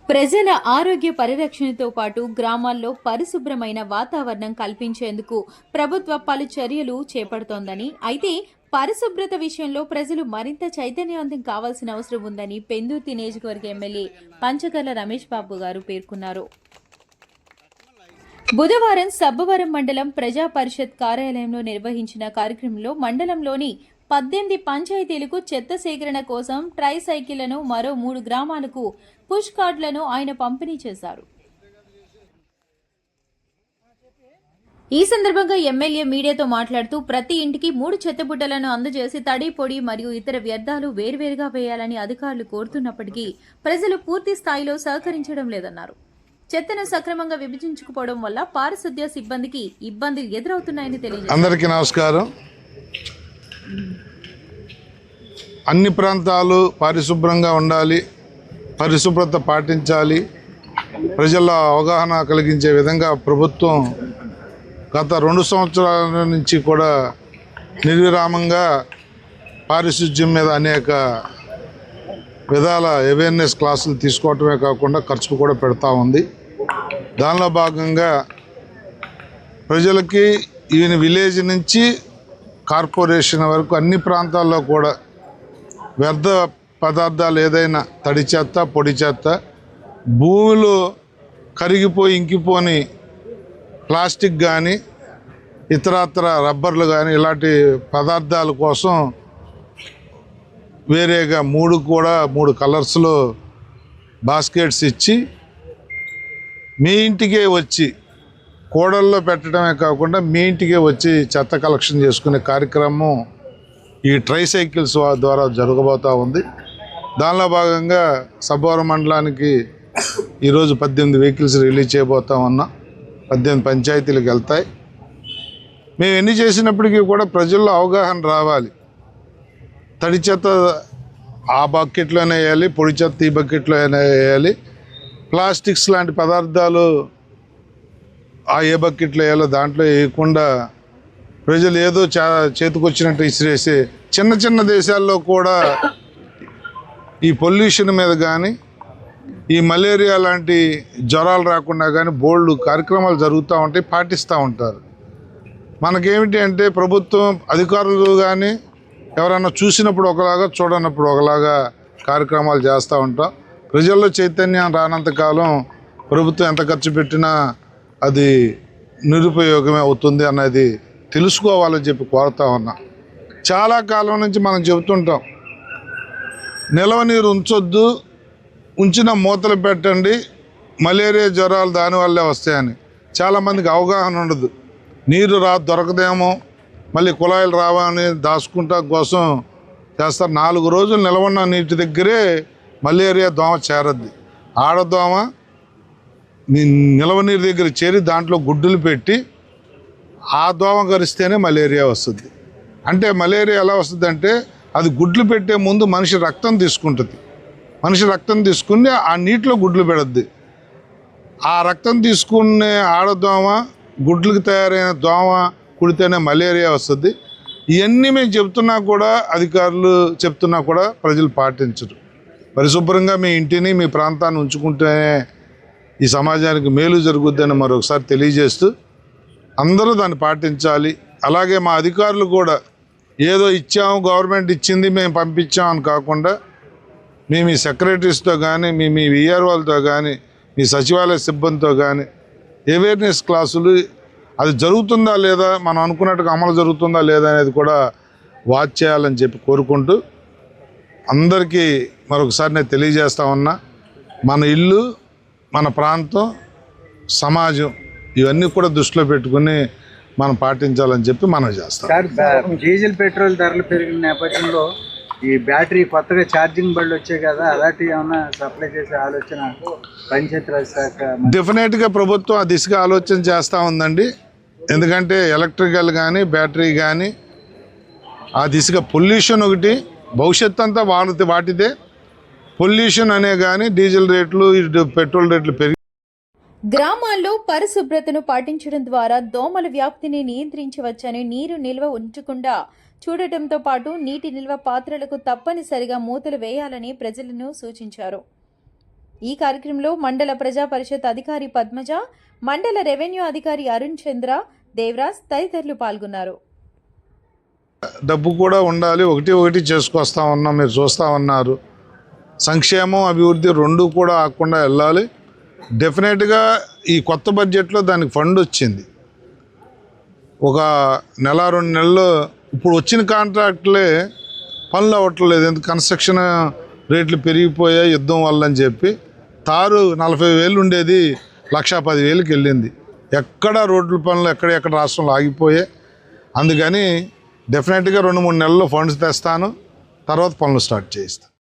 ప్రజల ఆరోగ్య పరిరక్షణతో పాటు గ్రామాల్లో పరిశుభ్రమైన వాతావరణం కల్పించేందుకు ప్రభుత్వ పలు చర్యలు చేపడుతోందని, అయితే పరిశుభ్రత విషయంలో ప్రజలు మరింత చైతన్యవంతం కావాల్సిన అవసరం ఉందని పెందుర్తి నియోజకవర్గ ఎమ్మెల్యే పంచకర్ల రమేష్ బాబు గారు పేర్కొన్నారు. బుధవారం సబ్బవరం మండలం ప్రజా పరిషత్ కార్యాలయంలో నిర్వహించిన కార్యక్రమంలో మండలంలోని 18 పంచాయతీలకు చెత్త సేకరణ కోసం ట్రై సైకిళ్లను, మరో 3 గ్రామాలకు పుష్ కార్డులను ఆయన పంపిణీ చేశారు. ఈ సందర్భంగా ఎమ్మెల్యే మీడియాతో మాట్లాడుతూ ప్రతి ఇంటికి 3 చెత్తబుట్టలను అందజేసి తడి, పొడి మరియు ఇతర వ్యర్థాలు వేర్వేరుగా వేయాలని అధికారులు కోరుతున్నప్పటికీ ప్రజలు పూర్తి స్థాయిలో సహకరించడం లేదన్నారు. చెత్తను సక్రమంగా విభజించకపోవడం వల్ల పారిశుద్ధ్య సిబ్బందికి ఇబ్బందులు ఎదురవుతున్నాయని తెలియజేశారు. అందరికీ నమస్కారం. అన్ని ప్రాంతాలు పరిశుభ్రంగా ఉండాలి, పరిశుభ్రత పాటించాలి, ప్రజల అవగాహన కలిగించే విధంగా ప్రభుత్వం గత 2 సంవత్సరాల నుంచి కూడా నిర్విరామంగా పారిశుధ్యం మీద అనేక విధాల అవేర్నెస్ క్లాసులు తీసుకోవటమే కాకుండా ఖర్చు కూడా పెడతా ఉంది. దానిలో భాగంగా ప్రజలకి ఈవెన్ విలేజ్ నుంచి కార్పొరేషన్ వరకు అన్ని ప్రాంతాల్లో కూడా వ్యర్థ పదార్థాలు ఏదైనా తడి చెత్త, పొడి చెత్త, భూమిలో కరిగిపోయి ఇంకిపోని ప్లాస్టిక్ కానీ ఇతరత్ర రబ్బర్లు కానీ ఇలాంటి పదార్థాల కోసం వేరేగా 3 కలర్స్లో బాస్కెట్స్ ఇచ్చి మీ ఇంటికే వచ్చి కోడల్లో పెట్టడమే కాకుండా మీ ఇంటికే వచ్చి చెత్త కలెక్షన్ చేసుకునే కార్యక్రమం ఈ ట్రై సైకిల్స్ ద్వారా జరగబోతూ ఉంది. దానిలో భాగంగా సబ్బవరం మండలానికి ఈరోజు 18 వెహికల్స్ రిలీజ్ చేయబోతా ఉన్నాం. 18 పంచాయతీలకు వెళ్తాయి. మేము ఎన్ని చేసినప్పటికీ కూడా ప్రజల్లో అవగాహన రావాలి. తడి చెత్త ఆ బకెట్లోనే వేయాలి, పొడి చెత్త ఈ బకెట్లోనే వేయాలి, ప్లాస్టిక్స్ లాంటి పదార్థాలు ఏ బకెట్లో వేయాలో దాంట్లో వేయకుండా ప్రజలు ఏదో చేతికొచ్చినట్టు ఇసిరేసి చిన్న దేశాల్లో కూడా ఈ పొల్యూషన్ మీద కానీ ఈ మలేరియా లాంటి జ్వరాలు రాకుండా కానీ బోల్డ్ కార్యక్రమాలు జరుగుతూ ఉంటాయి, పాటిస్తూ ఉంటారు. మనకేమిటి అంటే ప్రభుత్వం అధికారులు కానీ ఎవరైనా చూసినప్పుడు ఒకలాగా, చూడనప్పుడు ఒకలాగా కార్యక్రమాలు చేస్తూ ఉంటాం. ప్రజల్లో చైతన్యం రానంతకాలం ప్రభుత్వం ఎంత ఖర్చు పెట్టినా అది నిరుపయోగమే అవుతుంది అన్నది తెలుసుకోవాలని చెప్పి కోరుతా ఉన్నా. చాలా కాలం నుంచి మనం చెబుతుంటాం, నిల్వ నీరు ఉంచొద్దు, ఉంచిన మూతలు పెట్టండి, మలేరియా జ్వరాలు దానివల్లే వస్తాయని. చాలామందికి అవగాహన ఉండదు. నీరు దొరకదేమో, మళ్ళీ కుళాయిలు రావని దాచుకుంటా కోసం చేస్తారు. 4 రోజులు నిలవన్న నీటి దగ్గరే మలేరియా దోమ చేరద్ది. ఆడదోమ నిల్వ నీరు దగ్గర చేరి దాంట్లో గుడ్డులు పెట్టి ఆ దోమ గరిస్తేనే మలేరియా వస్తుంది. అంటే మలేరియా ఎలా వస్తుంది అంటే అది గుడ్లు పెట్టే ముందు మనిషి రక్తం తీసుకుంటుంది. మనిషి రక్తం తీసుకుని ఆ నీటిలో గుడ్లు పెడద్ది. ఆ రక్తం తీసుకునే ఆడదోమ గుడ్లకు తయారైన దోమ కుడితేనే మలేరియా వస్తుంది. ఇవన్నీ మేము చెప్తున్నా కూడా, అధికారులు చెప్తున్నా కూడా ప్రజలు పాటించరు. పరిశుభ్రంగా మీ ఇంటిని, మీ ప్రాంతాన్ని ఉంచుకుంటేనే ఈ సమాజానికి మేలు జరుగుద్దని మరొకసారి తెలియజేస్తూ అందరూ దాన్ని పాటించాలి. అలాగే మా అధికారులు కూడా ఏదో ఇచ్చాము, గవర్నమెంట్ ఇచ్చింది మేము పంపించాం అని కాకుండా మీ సెక్రటరీస్తో కానీ, మీ విఆర్ఓలతో కానీ, మీ సచివాలయ సిబ్బందితో కానీ అవేర్నెస్ క్లాసులు అది జరుగుతుందా లేదా, మనం అనుకున్నట్టుగా అమలు జరుగుతుందా లేదా అనేది కూడా వాచ్ చేయాలని చెప్పి కోరుకుంటూ అందరికీ మరొకసారి నేను తెలియజేస్తా ఉన్నా, మన ఇల్లు, మన ప్రాంతం, సమాజం ఇవన్నీ కూడా దృష్టిలో పెట్టుకుని మనం పాటించాలని చెప్పి మనం చేస్తాం. డీజిల్, పెట్రోల్ ధరలు పెరిగిన నేపథ్యంలో ఈ బ్యాటరీ కొత్తగా ఛార్జింగ్ బళ్ళు వచ్చాయి కదా, అలాంటివి ఏమన్నా సప్లై చేసే ఆలోచన పంచాయతీరాజ్ శాఖ డెఫినెట్గా ప్రభుత్వం ఆ దిశగా ఆలోచన చేస్తూ ఉందండి. ఎందుకంటే ఎలక్ట్రికల్ కానీ, బ్యాటరీ కానీ ఆ దిశగా పొల్యూషన్ ఒకటి, భవిష్యత్తు అంతా వాటిదే. పొల్యూషన్ అనే కానీ డీజిల్ రేట్లు, పెట్రోల్ రేట్లు పెరిగి గ్రామాల్లో పరిశుభ్రతను పాటించడం ద్వారా దోమల వ్యాప్తిని నియంత్రించవచ్చని, నీరు నిల్వ ఉంచకుండా చూడటంతో పాటు నీటి నిల్వ పాత్రలకు తప్పనిసరిగా మూతలు వేయాలని ప్రజలను సూచించారు. ఈ కార్యక్రమంలో మండల ప్రజా పరిషత్ అధికారి పద్మజ, మండల రెవెన్యూ అధికారి అరుణ్ చంద్ర, దేవరాజ్ తదితరులు పాల్గొన్నారు. డబ్బు కూడా ఉండాలి, ఒకటి చేసుకొస్తా ఉన్నాం, మీరు చూస్తూ ఉన్నారు. సంక్షేమం అభివృద్ధి రెండు కూడా ఆకుండా వెళ్ళాలి. డెఫినెట్గా ఈ కొత్త బడ్జెట్లో దానికి ఫండ్ వచ్చింది. ఒక నెల 2 నెలలు ఇప్పుడు వచ్చిన కాంట్రాక్టులే పనులు అవ్వట్లేదు. ఎందుకు కన్స్ట్రక్షన్ రేట్లు పెరిగిపోయాయి యుద్ధం వల్ల అని చెప్పి. తారు 40,000 ఉండేది 1,10,000కి వెళ్ళింది. ఎక్కడ రోడ్ల పనులు ఎక్కడ రాష్ట్రంలో ఆగిపోయాయి. అందుకని డెఫినెట్గా 2-3 నెలల్లో ఫండ్స్ తెస్తాను, తర్వాత పనులు స్టార్ట్ చేయిస్తాను.